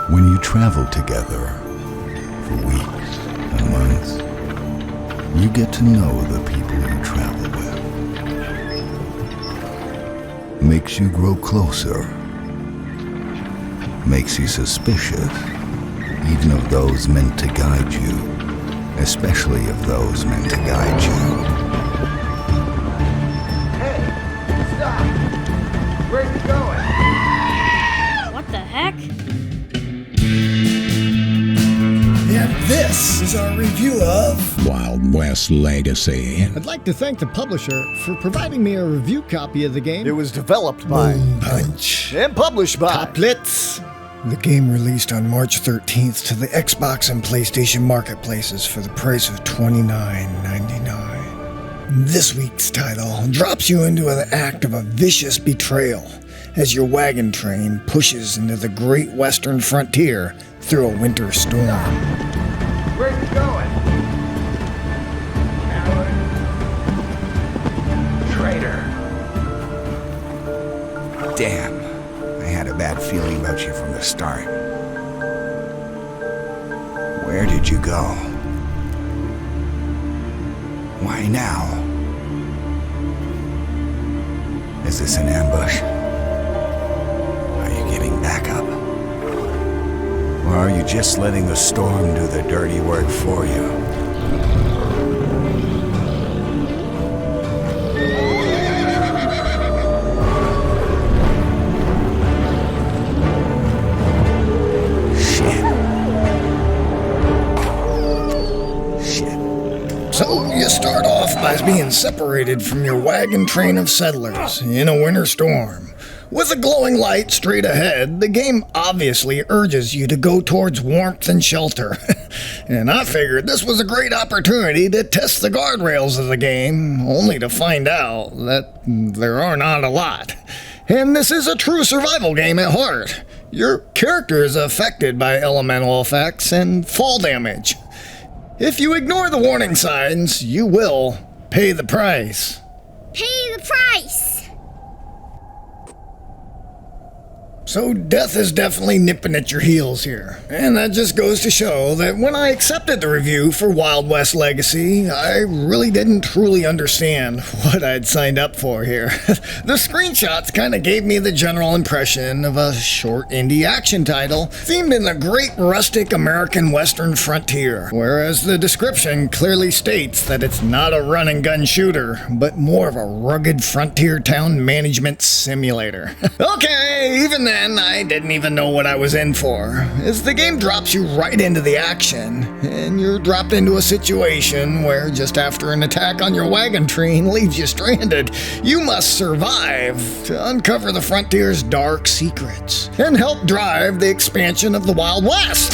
When you travel together for weeks and months, you get to know the people you travel with. Makes you grow closer. Makes you suspicious, even of those meant to guide you, especially of those meant to guide you. Hey, stop! Where are you going? What the heck? And this is our review of Wild West Legacy. I'd like to thank the publisher for providing me a review copy of the game. It was developed by Boom Punch and published by Toplets. The game released on March 13th to the Xbox and PlayStation marketplaces for the price of $29.99. This week's title drops you into an act of a vicious betrayal as your wagon train pushes into the great western frontier through a winter storm. Where are you going? Coward. Traitor. Damn, I had a bad feeling about you from the start. Where did you go? Why now? Is this an ambush? Are you getting back up? Or are you just letting the storm do the dirty work for you? So you start off by being separated from your wagon train of settlers in a winter storm. With a glowing light straight ahead, the game obviously urges you to go towards warmth and shelter. And I figured this was a great opportunity to test the guardrails of the game, only to find out that there are not a lot. And this is a true survival game at heart. Your character is affected by elemental effects and fall damage. If you ignore the warning signs, you will pay the price. Pay the price! So death is definitely nipping at your heels here. And that just goes to show that when I accepted the review for Wild West Legacy, I really didn't truly understand what I'd signed up for here. The screenshots kind of gave me the general impression of a short indie action title themed in the great rustic American western frontier, whereas the description clearly states that it's not a run and gun shooter, but more of a rugged frontier town management simulator. Okay, even then, I didn't even know what I was in for, as the game drops you right into the action, and you're dropped into a situation where just after an attack on your wagon train leaves you stranded, you must survive to uncover the frontier's dark secrets and help drive the expansion of the Wild West.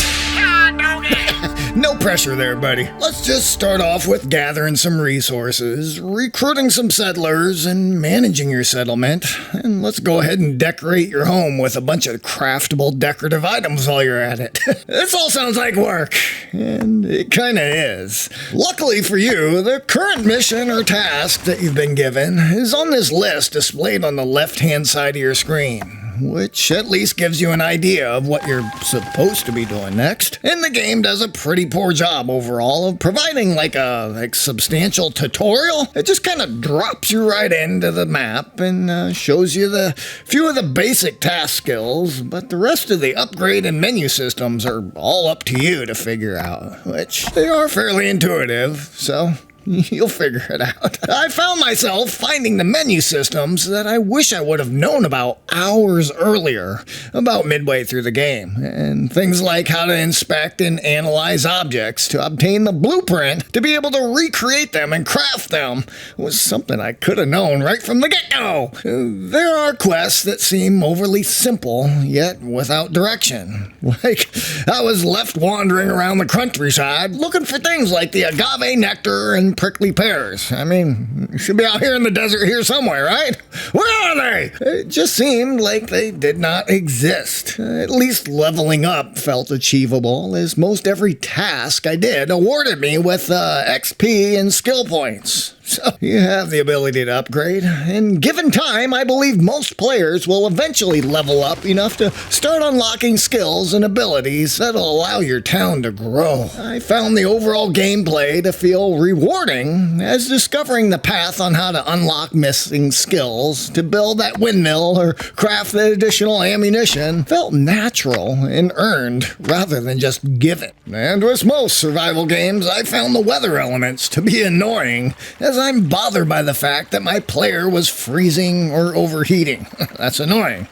No pressure there, buddy. Let's just start off with gathering some resources, recruiting some settlers, and managing your settlement. And let's go ahead and decorate your home with a bunch of craftable decorative items while you're at it. This all sounds like work, and it kinda is. Luckily for you, the current mission or task that you've been given is on this list displayed on the left-hand side of your screen, which at least gives you an idea of what you're supposed to be doing next. And the game does a pretty poor job overall of providing like a substantial tutorial. It just kind of drops you right into the map and shows you the few of the basic task skills, but the rest of the upgrade and menu systems are all up to you to figure out, which they are fairly intuitive, so you'll figure it out. I found myself finding the menu systems that I wish I would have known about hours earlier, about midway through the game, and things like how to inspect and analyze objects to obtain the blueprint to be able to recreate them and craft them was something I could have known right from the get-go. There are quests that seem overly simple, yet without direction. Like, I was left wandering around the countryside looking for things like the agave nectar and prickly pears. I mean, you should be out here in the desert here somewhere, right? Where are they? It just seemed like they did not exist. At least leveling up felt achievable, as most every task I did awarded me with XP and skill points. So you have the ability to upgrade, and given time, I believe most players will eventually level up enough to start unlocking skills and abilities that'll allow your town to grow. I found the overall gameplay to feel rewarding, as discovering the path on how to unlock missing skills, to build that windmill or craft that additional ammunition, felt natural and earned rather than just given. And with most survival games, I found the weather elements to be annoying, as I'm bothered by the fact that my player was freezing or overheating. That's annoying.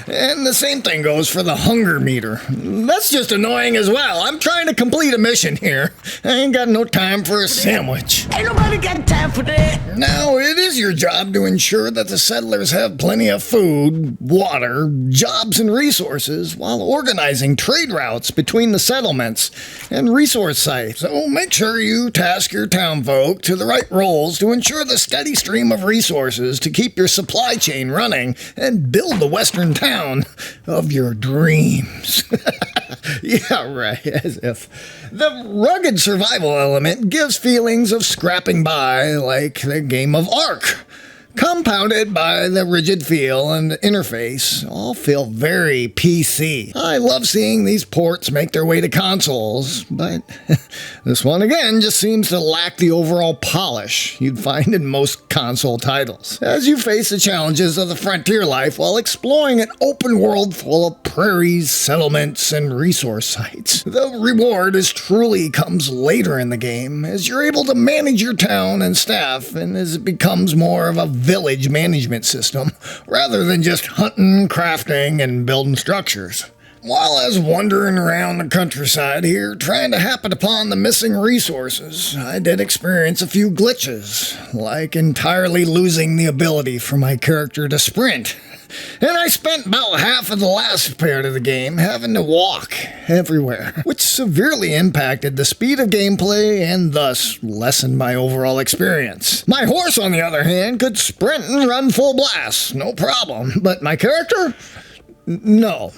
And the same thing goes for the hunger meter. That's just annoying as well. I'm trying to complete a mission here. I ain't got no time for a sandwich. Ain't nobody got time for that. Now, it is your job to ensure that the settlers have plenty of food, water, jobs, and resources while organizing trade routes between the settlements and resource sites. So make sure you task your townfolk to the right roles to ensure the steady stream of resources to keep your supply chain running and build the western town of your dreams. Yeah, right, as if. The rugged survival element gives feelings of scrapping by like the game of Ark. Compounded by the rigid feel and interface, all feel very PC. I love seeing these ports make their way to consoles, but this one again just seems to lack the overall polish you'd find in most console titles. As you face the challenges of the frontier life while exploring an open world full of prairies, settlements, and resource sites. The reward truly comes later in the game, as you're able to manage your town and staff, and as it becomes more of a village management system, rather than just hunting, crafting, and building structures. While I was wandering around the countryside here, trying to happen upon the missing resources, I did experience a few glitches, like entirely losing the ability for my character to sprint. And I spent about half of the last part of the game having to walk everywhere, which severely impacted the speed of gameplay and thus lessened my overall experience. My horse, on the other hand, could sprint and run full blast, no problem, but my character? No.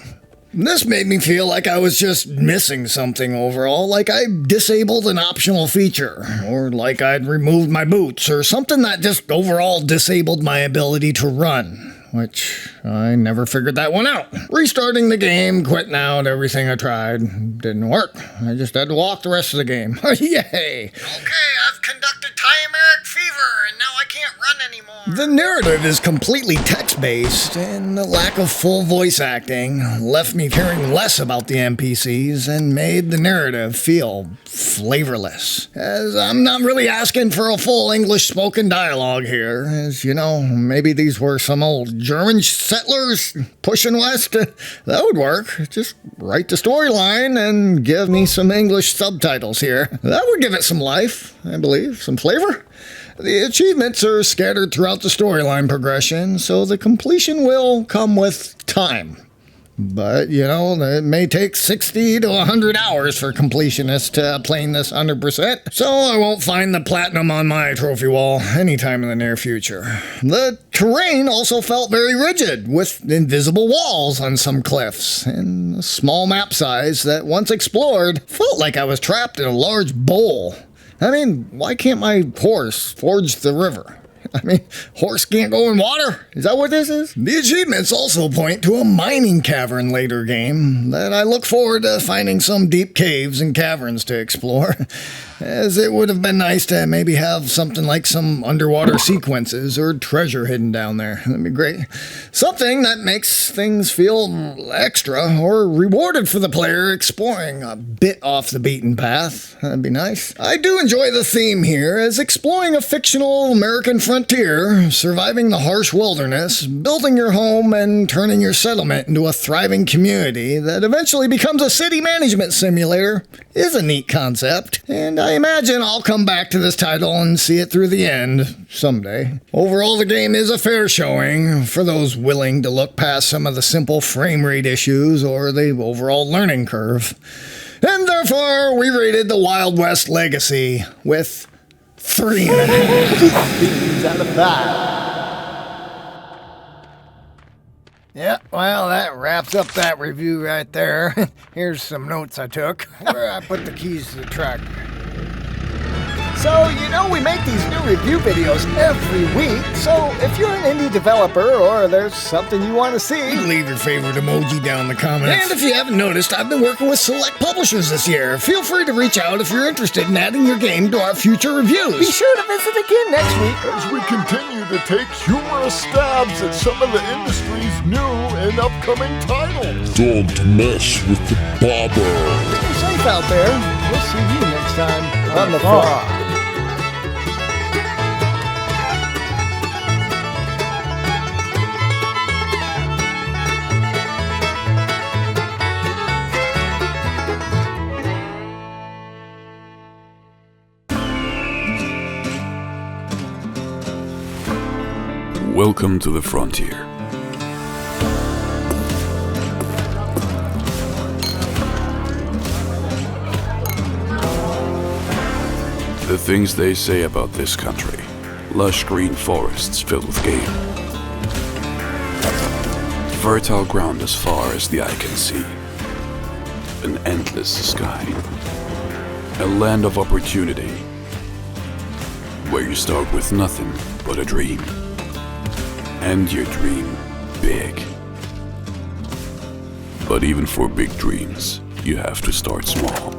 This made me feel like I was just missing something overall, like I disabled an optional feature, or like I'd removed my boots, or something that just overall disabled my ability to run. Which I never figured that one out. Restarting the game, quitting out everything I tried, didn't work. I just had to walk the rest of the game. Yay! Okay, I've conducted Tiameric fever, and now I can't run anymore. The narrative is completely text-based, and the lack of full voice acting left me caring less about the NPCs and made the narrative feel flavorless. As I'm not really asking for a full English spoken dialogue here, as you know, maybe these were some old German settlers pushing west. That would work. Just write the storyline and give me some English subtitles here. That would give it some life, I believe, some flavor. The achievements are scattered throughout the storyline progression, so the completion will come with time. But, you know, it may take 60 to 100 hours for completionists to playing this 100%, so I won't find the platinum on my trophy wall anytime in the near future. The terrain also felt very rigid, with invisible walls on some cliffs, and a small map size that, once explored, felt like I was trapped in a large bowl. I mean, why can't my horse forge the river? I mean, horse can't go in water? Is that what this is? The achievements also point to a mining cavern later game that I look forward to finding some deep caves and caverns to explore, as it would have been nice to maybe have something like some underwater sequences or treasure hidden down there. That'd be great. Something that makes things feel extra or rewarded for the player exploring a bit off the beaten path. That'd be nice. I do enjoy the theme here, as exploring a fictional American frontier, surviving the harsh wilderness, building your home, and turning your settlement into a thriving community that eventually becomes a city management simulator is a neat concept, and I imagine I'll come back to this title and see it through the end someday. Overall, the game is a fair showing for those willing to look past some of the simple frame rate issues or the overall learning curve. And therefore, we rated the Wild West Legacy with 3.5 out of 5. Yeah, well, that wraps up that review right there. Here's some notes I took. Where I put the keys to the tractor. So, we make these new review videos every week, so if you're an indie developer or there's something you want to see, leave your favorite emoji down in the comments. And if you haven't noticed, I've been working with select publishers this year. Feel free to reach out if you're interested in adding your game to our future reviews. Be sure to visit again next week as we continue to take humorous stabs at some of the industry's new and upcoming titles. Don't mess with the bobber. Stay safe out there. We'll see you next time on the farm. Welcome to the frontier. The things they say about this country. Lush green forests filled with game. Fertile ground as far as the eye can see. An endless sky. A land of opportunity. Where you start with nothing but a dream. And your dream big. But even for big dreams, you have to start small.